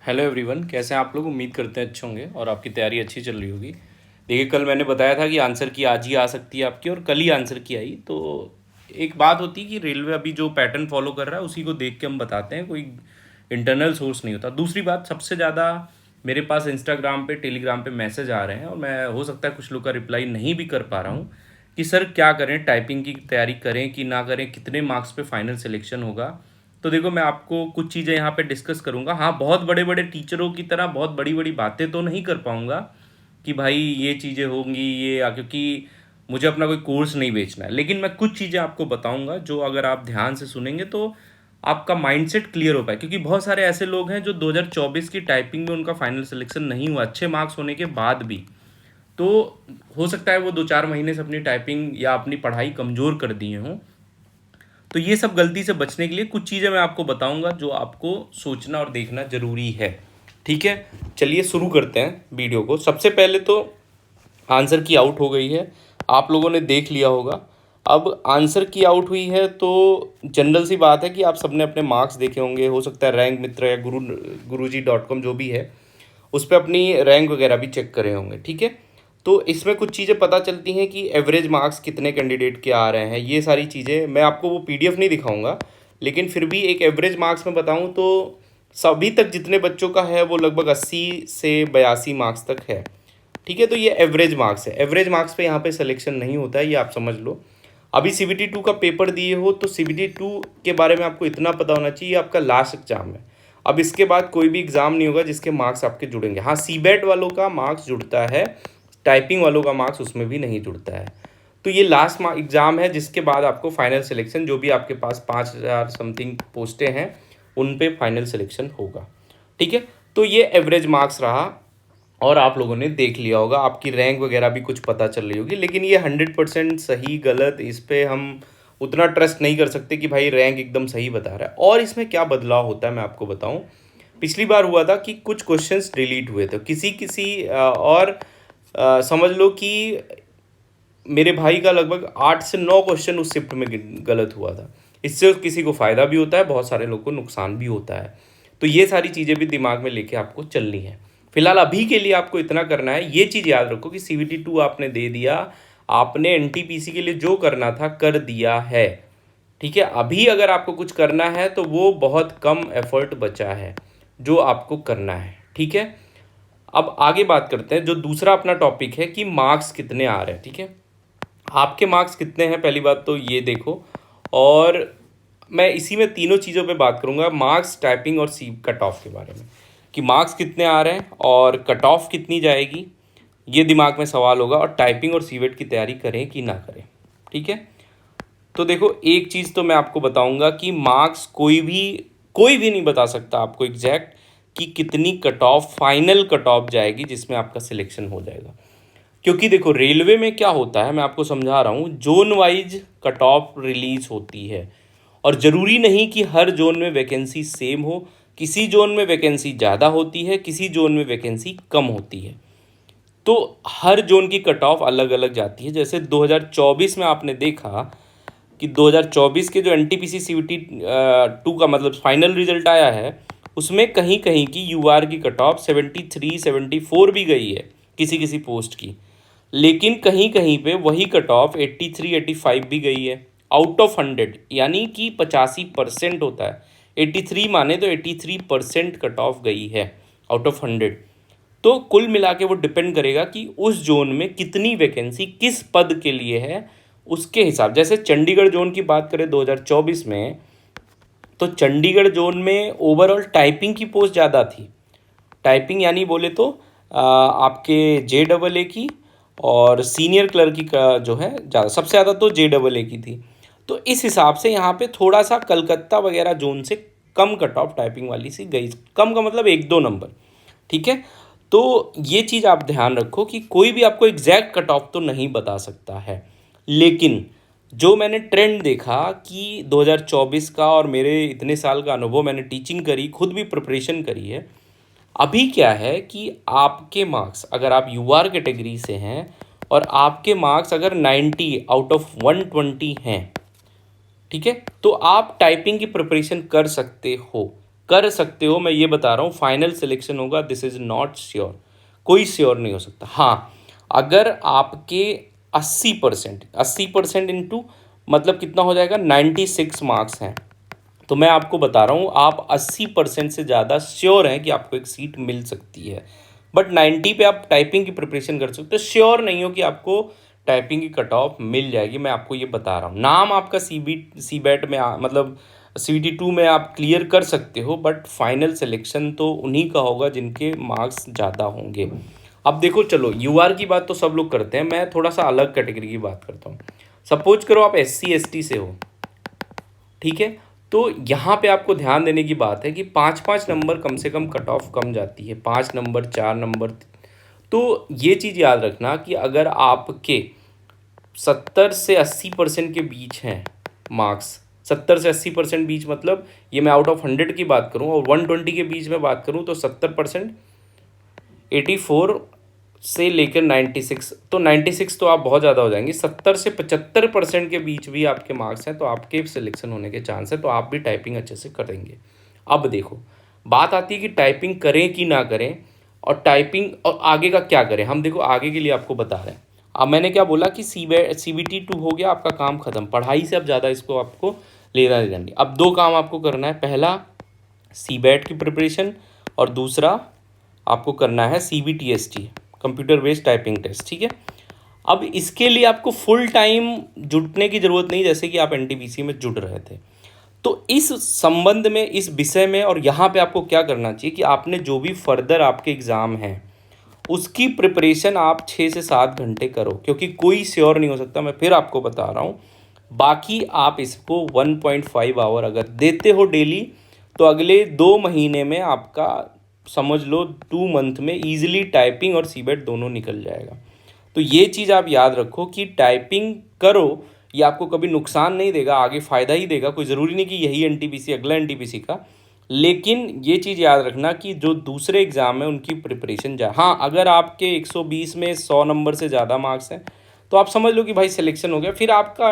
Hello everyone, कैसे हैं आप लोग। उम्मीद करते हैं अच्छे होंगे और आपकी तैयारी अच्छी चल रही होगी। देखिए, कल मैंने बताया था कि आंसर की आज ही आ सकती है आपकी, और कल ही आंसर की आई। तो एक बात होती है कि रेलवे अभी जो पैटर्न फॉलो कर रहा है उसी को देख के हम बताते हैं, कोई इंटरनल सोर्स नहीं होता। दूसरी बात, सबसे ज़्यादा मेरे पास इंस्टाग्राम पे, टेलीग्राम पे मैसेज आ रहे हैं, और मैं हो सकता है कुछ लोग का रिप्लाई नहीं भी कर पा रहा हूँ कि सर क्या करें, टाइपिंग की तैयारी करें कि ना करें, कितने मार्क्स पे फाइनल सिलेक्शन होगा। तो देखो, मैं आपको कुछ चीज़ें यहाँ पे डिस्कस करूँगा। हाँ, बहुत बड़े बड़े टीचरों की तरह बहुत बड़ी बड़ी बातें तो नहीं कर पाऊँगा कि भाई ये चीज़ें होंगी, क्योंकि मुझे अपना कोई कोर्स नहीं बेचना है। लेकिन मैं कुछ चीज़ें आपको बताऊँगा जो अगर आप ध्यान से सुनेंगे तो आपका माइंडसेट क्लियर हो पाए। क्योंकि बहुत सारे ऐसे लोग हैं जो 2024 की टाइपिंग में उनका फाइनल सिलेक्शन नहीं हुआ, अच्छे मार्क्स होने के बाद भी। तो हो सकता है वो 2-4 महीने से अपनी टाइपिंग या अपनी पढ़ाई कमज़ोर कर दिए हों। तो ये सब गलती से बचने के लिए कुछ चीज़ें मैं आपको बताऊंगा जो आपको सोचना और देखना ज़रूरी है। ठीक है, चलिए शुरू करते हैं वीडियो को। सबसे पहले तो आंसर की आउट हो गई है, आप लोगों ने देख लिया होगा। अब आंसर की आउट हुई है तो जनरल सी बात है कि आप सबने अपने मार्क्स देखे होंगे। हो सकता है रैंक मित्र या गुरुजी.com जो भी है उस पर अपनी रैंक वगैरह भी चेक करे होंगे। ठीक है, तो इसमें कुछ चीज़ें पता चलती हैं कि एवरेज मार्क्स कितने कैंडिडेट के आ रहे हैं। ये सारी चीज़ें मैं आपको वो पीडीएफ नहीं दिखाऊंगा, लेकिन फिर भी एक एवरेज मार्क्स में बताऊं तो सभी तक जितने बच्चों का है वो लगभग 80 से 82 मार्क्स तक है। ठीक है, तो ये एवरेज मार्क्स है। एवरेज मार्क्स पे यहाँ पे सिलेक्शन नहीं होता है, ये आप समझ लो। अभी CBT 2 का पेपर दिए हो तो CBT 2 के बारे में आपको इतना पता होना चाहिए, आपका लास्ट एग्जाम है। अब इसके बाद कोई भी एग्ज़ाम नहीं होगा जिसके मार्क्स आपके जुड़ेंगे। हाँ, सीबेट वालों का मार्क्स जुड़ता है, टाइपिंग वालों का मार्क्स उसमें भी नहीं जुड़ता है। तो ये लास्ट एग्ज़ाम है जिसके बाद आपको फाइनल सिलेक्शन, जो भी आपके पास 5,000 समथिंग पोस्टें हैं उन पे फाइनल सिलेक्शन होगा। ठीक है, तो ये एवरेज मार्क्स रहा, और आप लोगों ने देख लिया होगा, आपकी रैंक वगैरह भी कुछ पता चल रही होगी। लेकिन ये 100% सही गलत, इस पर हम उतना ट्रस्ट नहीं कर सकते कि भाई रैंक एकदम सही बता रहा है। और इसमें क्या बदलाव होता है मैं आपको बताऊं। पिछली बार हुआ था कि कुछ क्वेश्चंस डिलीट हुए थे, किसी किसी और समझ लो कि मेरे भाई का लगभग 8 से 9 क्वेश्चन उस शिफ्ट में गलत हुआ था। इससे किसी को फ़ायदा भी होता है, बहुत सारे लोग को नुकसान भी होता है। तो ये सारी चीज़ें भी दिमाग में लेके आपको चलनी है। फिलहाल अभी के लिए आपको इतना करना है, ये चीज़ याद रखो कि CBT 2 आपने दे दिया, आपने NTPC के लिए जो करना था कर दिया है। ठीक है, अभी अगर आपको कुछ करना है तो वो बहुत कम एफर्ट बचा है जो आपको करना है। ठीक है, अब आगे बात करते हैं। जो दूसरा अपना टॉपिक है कि मार्क्स कितने आ रहे हैं। ठीक है, आपके मार्क्स कितने हैं, पहली बात तो ये देखो। और मैं इसी में तीनों चीज़ों पे बात करूँगा, मार्क्स, टाइपिंग और सी कट ऑफ के बारे में, कि मार्क्स कितने आ रहे हैं और कट ऑफ कितनी जाएगी। ये दिमाग में सवाल होगा। और टाइपिंग और सीवेट की तैयारी करें कि ना करें। ठीक है, तो देखो, एक चीज़ तो मैं आपको बताऊंगा कि मार्क्स कोई भी नहीं बता सकता आपको एग्जैक्ट कि कितनी cut off, final cut off जाएगी जिसमें आपका सिलेक्शन हो जाएगा। क्योंकि देखो, रेलवे में क्या होता है मैं आपको समझा रहा हूँ, zone wise cut off release होती है। और ज़रूरी नहीं कि हर जोन में वैकेंसी सेम हो, किसी जोन में वैकेंसी ज़्यादा होती है, किसी जोन में वैकेंसी कम होती है। तो हर जोन की कट ऑफ अलग अलग जाती है। जैसे 2024 में आपने देखा कि 2024 के जो NTPC CBT 2 का मतलब फाइनल रिजल्ट आया है, उसमें कहीं कहीं की UR की कट ऑफ 73-74 भी गई है किसी किसी पोस्ट की। लेकिन कहीं कहीं पे वही कट ऑफ 83-85 भी गई है आउट ऑफ 100, यानी कि 85% होता है। 83 माने तो 83% कट ऑफ गई है आउट ऑफ 100। तो कुल मिला के वो डिपेंड करेगा कि उस जोन में कितनी वैकेंसी किस पद के लिए है, उसके हिसाब। जैसे चंडीगढ़ जोन की बात करें 2024 में, तो चंडीगढ़ जोन में ओवरऑल टाइपिंग की पोस्ट ज़्यादा थी। टाइपिंग यानी बोले तो आपके JAA की और सीनियर क्लर्क की का जो है ज़्यादा, सबसे ज़्यादा तो JAA की थी। तो इस हिसाब से यहाँ पे थोड़ा सा कलकत्ता वगैरह जोन से कम कट ऑफ टाइपिंग वाली सी गई। कम का मतलब 1-2 नंबर। ठीक है, तो ये चीज़ आप ध्यान रखो कि कोई भी आपको एग्जैक्ट कट ऑफ तो नहीं बता सकता है। लेकिन जो मैंने ट्रेंड देखा कि 2024 का, और मेरे इतने साल का अनुभव, मैंने टीचिंग करी, खुद भी प्रिपरेशन करी है। अभी क्या है कि आपके मार्क्स, अगर आप UR कैटेगरी से हैं और आपके मार्क्स अगर 90 आउट ऑफ 120 हैं, ठीक है, तो आप टाइपिंग की प्रिपरेशन कर सकते हो। कर सकते हो, मैं ये बता रहा हूँ। फाइनल सिलेक्शन होगा, दिस इज़ नॉट श्योर, कोई श्योर नहीं हो सकता। हाँ, अगर आपके 80% इंटू मतलब कितना हो जाएगा, 96 मार्क्स हैं, तो मैं आपको बता रहा हूँ आप 80% से ज़्यादा श्योर हैं कि आपको एक सीट मिल सकती है। बट 90 पे आप टाइपिंग की प्रिपरेशन कर सकते हो, श्योर नहीं हो कि आपको टाइपिंग की कट ऑफ मिल जाएगी, मैं आपको ये बता रहा हूँ। नाम आपका सी बैट में मतलब CBT 2 में आप क्लियर कर सकते हो, बट फाइनल सिलेक्शन तो उन्हीं का होगा जिनके मार्क्स ज़्यादा होंगे। अब देखो, चलो UR की बात तो सब लोग करते हैं, मैं थोड़ा सा अलग कैटेगरी की बात करता हूँ। सपोज करो आप SC ST से हो, ठीक है, तो यहाँ पे आपको ध्यान देने की बात है कि 5-5 नंबर कम से कम कट ऑफ कम जाती है, 5 नंबर 4 नंबर। तो ये चीज़ याद रखना कि अगर आपके 70 से 80% के बीच हैं मार्क्स, 70 से 80% बीच, मतलब ये मैं आउट ऑफ 100 की बात करूँ और 120 के बीच में बात करूँ, तो 70%, 84 से लेकर 96, तो 96 तो आप बहुत ज़्यादा हो जाएंगे। 70 से 75% के बीच भी आपके मार्क्स हैं तो आपके सिलेक्शन होने के चांस है, तो आप भी टाइपिंग अच्छे से करेंगे। अब देखो, बात आती है कि टाइपिंग करें कि ना करें, और टाइपिंग और आगे का क्या करें। हम देखो आगे के लिए आपको बता रहे हैं। अब मैंने क्या बोला कि CBT 2 हो गया, आपका काम खत्म, पढ़ाई से अब ज़्यादा इसको आपको लेना देना नहीं। अब 2 काम आपको करना है, पहला CBAT की प्रिपरेशन, और दूसरा आपको करना है CBTST, computer based typing test, ठीक है। अब इसके लिए आपको फुल टाइम जुटने की ज़रूरत नहीं, जैसे कि आप NTPC में जुट रहे थे। तो इस संबंध में, इस विषय में, और यहाँ पे आपको क्या करना चाहिए कि आपने जो भी फर्दर आपके एग्ज़ाम हैं उसकी प्रिपरेशन आप 6 से 7 घंटे करो, क्योंकि कोई श्योर नहीं हो सकता, मैं फिर आपको बता रहा हूँ। बाकी आप इसको 1.5 आवर अगर देते हो डेली, तो अगले 2 महीने में आपका समझ लो 2 मंथ में ईजिली टाइपिंग और CBAT दोनों निकल जाएगा। तो ये चीज़ आप याद रखो कि टाइपिंग करो, ये आपको कभी नुकसान नहीं देगा, आगे फ़ायदा ही देगा। कोई ज़रूरी नहीं कि यही NTPC अगला NTPC का, लेकिन ये चीज़ याद रखना कि जो दूसरे एग्ज़ाम है उनकी प्रिपरेशन हाँ, अगर आपके 120 में 100 नंबर से ज़्यादा मार्क्स हैं तो आप समझ लो कि भाई सिलेक्शन हो गया, फिर आपका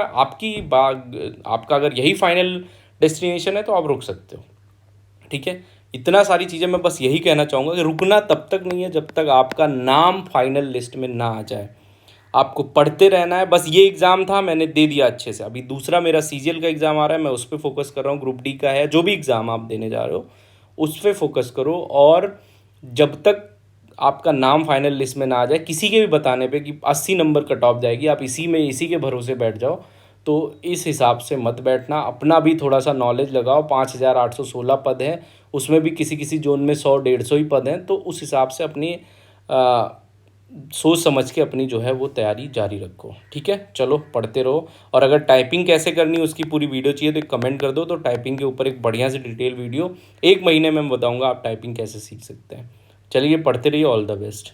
अगर यही फाइनल डेस्टिनेशन है तो आप रुक सकते हो, ठीक है। इतना सारी चीज़ें मैं बस यही कहना चाहूँगा कि रुकना तब तक नहीं है जब तक आपका नाम फाइनल लिस्ट में ना आ जाए। आपको पढ़ते रहना है। बस ये एग्ज़ाम था, मैंने दे दिया अच्छे से, अभी दूसरा मेरा CGL का एग्ज़ाम आ रहा है, मैं उस पर फोकस कर रहा हूँ। ग्रुप D का है, जो भी एग्ज़ाम आप देने जा रहे हो उस पर फोकस करो, और जब तक आपका नाम फाइनल लिस्ट में ना आ जाए, किसी के भी बताने पे कि 80 नंबर कट ऑफ जाएगी, आप इसी के भरोसे बैठ जाओ, तो इस हिसाब से मत बैठना। अपना भी थोड़ा सा नॉलेज लगाओ। 5816 पद हैं, उसमें भी किसी किसी जोन में 100-150 ही पद हैं, तो उस हिसाब से अपनी सोच समझ के अपनी जो है वो तैयारी जारी रखो, ठीक है। चलो पढ़ते रहो, और अगर टाइपिंग कैसे करनी है उसकी पूरी वीडियो चाहिए तो एक कमेंट कर दो, तो टाइपिंग के ऊपर एक बढ़िया से डिटेल वीडियो 1 महीने में मैं बताऊंगा आप टाइपिंग कैसे सीख सकते हैं। चलिए पढ़ते रहिए, ऑल द बेस्ट।